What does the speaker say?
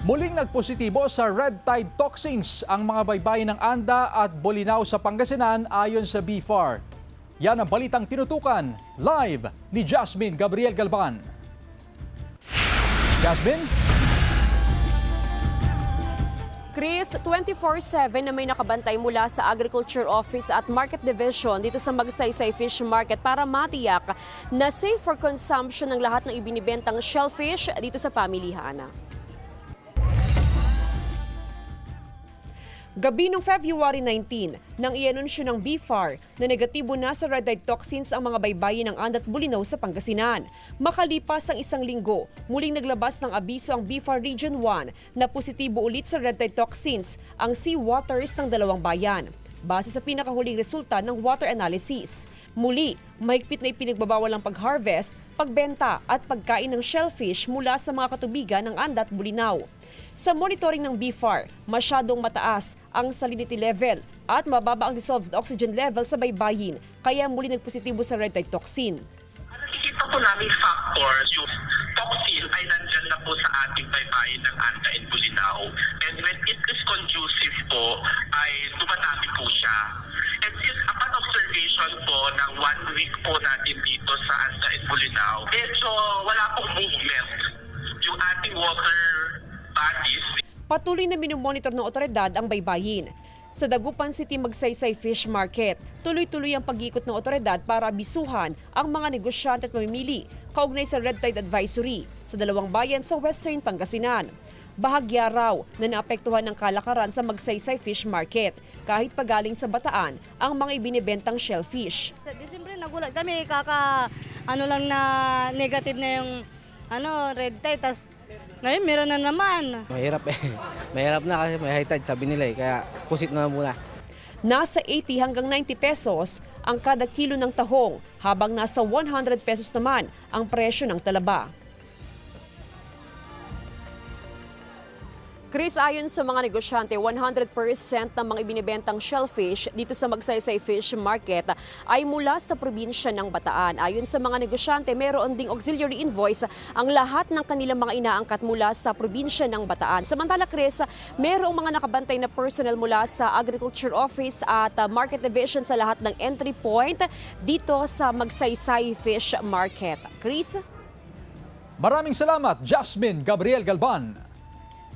Muling nagpositibo sa red tide toxins ang mga baybayin ng Anda at Bolinao sa Pangasinan ayon sa BFAR. Yan ang balitang tinutukan live ni Jasmine Gabriel Galban. Jasmine? Chris, 24/7 na may nakabantay mula sa Agriculture Office at Market Division dito sa Magsaysay Fish Market para matiyak na safe for consumption ng lahat ng ibinibentang shellfish dito sa pamilihan. Gabi noong February 19, nang i-anunsyo ng BFAR na negatibo na sa red tide toxins ang mga baybayin ng Anda at Bolinao sa Pangasinan. Makalipas ang isang linggo, muling naglabas ng abiso ang BFAR Region 1 na positibo ulit sa red tide toxins ang sea waters ng dalawang bayan. Base sa pinakahuling resulta ng water analysis. Muli, mahigpit na ipinagbabawal ang pag-harvest, pagbenta at pagkain ng shellfish mula sa mga katubigan ng Anda at Bolinao. Sa monitoring ng BFAR, masyadong mataas ang salinity level at mababa ang dissolved oxygen level sa baybayin, kaya muli nagpositibo sa red tide toxin. Nakikita po namin factors, yung toxin ay nandyan na po sa ating baybayin ng Anda and Bolinao. And when it is conducive po, ay dumadami po siya. And since upon observation po ng 1 week po natin dito sa Anda and Bolinao, medyo wala pong movement yung ating water bodies. Patuloy na minumonitor ng otoridad ang baybayin. Sa Dagupan City Magsaysay Fish Market, tuloy-tuloy ang pag-ikot ng otoridad para abisuhan ang mga negosyante at mamimili kaugnay sa Red Tide Advisory sa dalawang bayan sa Western Pangasinan. Bahagya raw na naapektuhan ng kalakaran sa Magsaysay Fish Market kahit pagaling sa Bataan ang mga ibinibentang shellfish. Sa Disyembre nagulat kami lang na negative na yung red tide, tas ngayon meron na naman. Mahirap Mahirap na kasi may high tide sabi nila kaya pusit na muna. Nasa 80 hanggang 90 pesos ang kada kilo ng tahong habang nasa 100 pesos naman ang presyo ng talaba. Chris, ayon sa mga negosyante, 100% ng mga ibinibentang shellfish dito sa Magsaysay Fish Market ay mula sa probinsya ng Bataan. Ayon sa mga negosyante, meron ding auxiliary invoice ang lahat ng kanilang mga inaangkat mula sa probinsya ng Bataan. Samantala, Chris, merong mga nakabantay na personnel mula sa Agriculture Office at Market Division sa lahat ng entry point dito sa Magsaysay Fish Market. Chris? Maraming salamat, Jasmine Gabriel Galban.